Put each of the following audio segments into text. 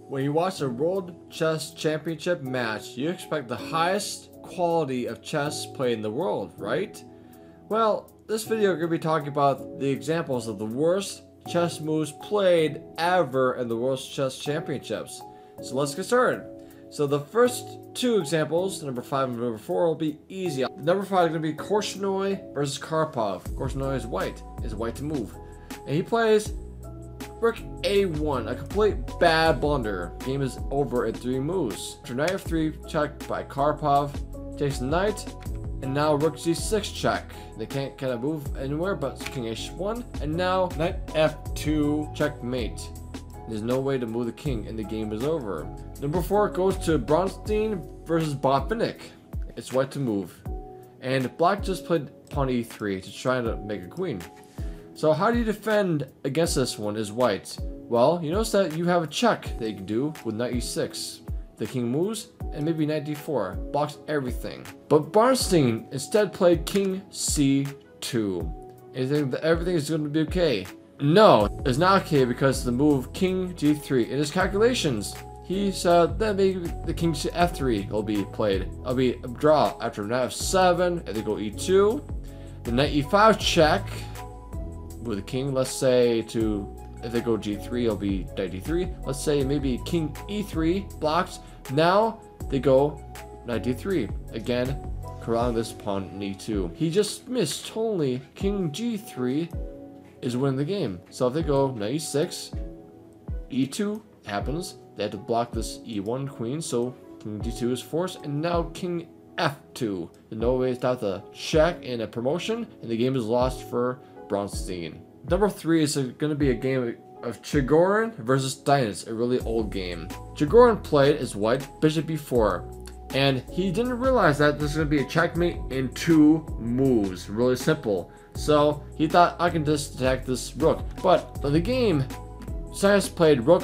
When you watch a World Chess Championship match, you expect the highest quality of chess played in the world, right? Well, this video we're going to be talking about the examples of the worst chess moves played ever in the World Chess Championships. So let's get started. So the first two examples, number 5 and number 4, will be easy. Number 5 is going to be Korchnoi versus Karpov. Korchnoi is white to move. And he plays Rook A1, a complete bad blunder. Game is over in 3 moves. After knight f3 check by Karpov, takes knight, and now rook g6 check. They can't kind of move anywhere but king h1, and now knight f2 checkmate. There's no way to move the king, and the game is over. Number 4 goes to Bronstein versus Botvinnik. It's white to move, and black just played pawn e3 to try to make a queen. So how do you defend against this one as white? Well, you notice that you have a check that you can do with knight e6. The king moves, and maybe knight d4. Blocks everything. But Bronstein instead played king c2. And you think that everything is going to be okay. No, it's not okay because the move king g3. In his calculations, he said that maybe the king to f3 will be played. It'll be a draw after knight f7, and they go e2. The knight e5 check with the king, let's say if they go g3, it'll be knight d3. Let's say maybe king e3 blocked. Now they go knight d3 again, corralling this pawn in e2. He just missed totally. King g3 is winning the game. So if they go knight e6, e2 happens. They have to block this e1 queen, so king d2 is forced, and now king f2. There's no way to stop the check in a promotion, and the game is lost for Bronstein. Number 3 is going to be a game of Chigorin versus Steinitz, a really old game. Chigorin played as white, bishop b4, and he didn't realize that this is going to be a checkmate in 2 moves. Really simple. So he thought, I can just attack this rook. But in the game, Steinitz played rook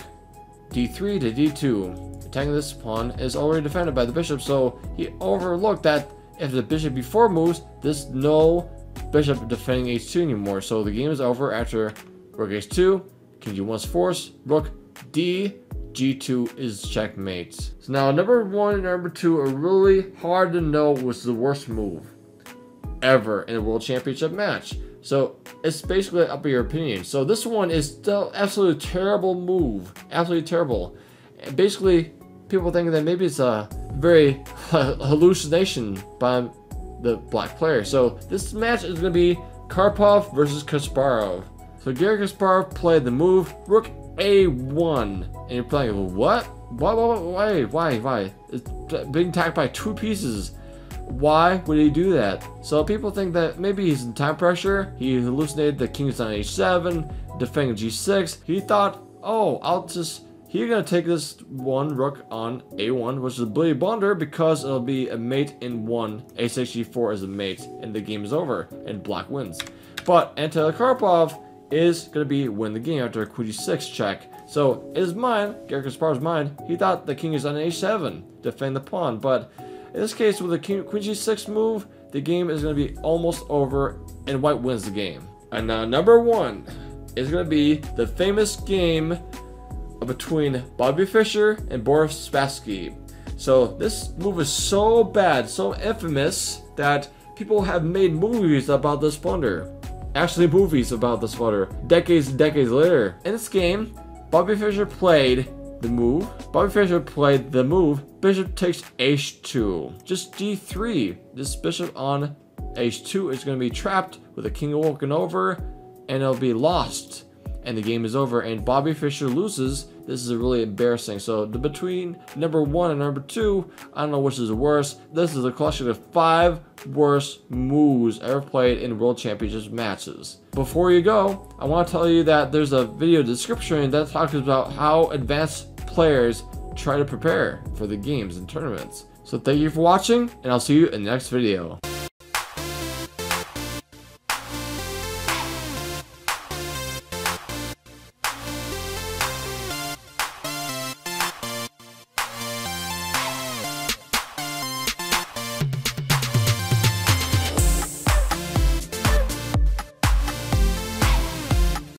d3 to d2. Attacking this pawn is already defended by the bishop, so he overlooked that if the bishop b4 moves, there's no bishop defending h2 anymore. So the game is over after rook h2, king g1 is forced, rook d, g2 is checkmate. So now number 1 and number 2 are really hard to know what's the worst move ever in a world championship match. So it's basically up to your opinion. So this one is still absolutely terrible move. Absolutely terrible. And basically, people think that maybe it's a very hallucination by the black player. So this match is going to be Karpov versus Kasparov. So Garry Kasparov played the move rook a1, and you're playing what? Why? It's being attacked by 2 pieces. Why would he do that? So people think that maybe he's in time pressure. He hallucinated the king's on h7, defending g6. He thought, oh, he's gonna take this one rook on a1, which is a bloody blunder because it'll be a mate in 1. a6 g4 is a mate, and the game is over, and black wins. But Untitled Karpov is gonna win the game after a queen g6 check. So in his mind, Garry Kasparov's mind, he thought the king is on h7, defend the pawn. But in this case, with the queen g6 move, the game is gonna be almost over, and white wins the game. And now number 1 is gonna be the famous game between Bobby Fischer and Boris Spassky. So this move is so bad, so infamous, that people have made movies about this blunder. Actually, movies about this blunder decades and decades later. In this game, Bobby Fischer played the move. Bishop takes h2. Just d3. This bishop on h2 is going to be trapped with the king walking over, and it'll be lost. And the game is over, and Bobby Fischer loses. This is really embarrassing. So between number 1 and number 2, I don't know which is worse. This is a collection of 5 worst moves ever played in World Championships matches. Before you go, I want to tell you that there's a video description that talks about how advanced players try to prepare for the games and tournaments. So thank you for watching, and I'll see you in the next video.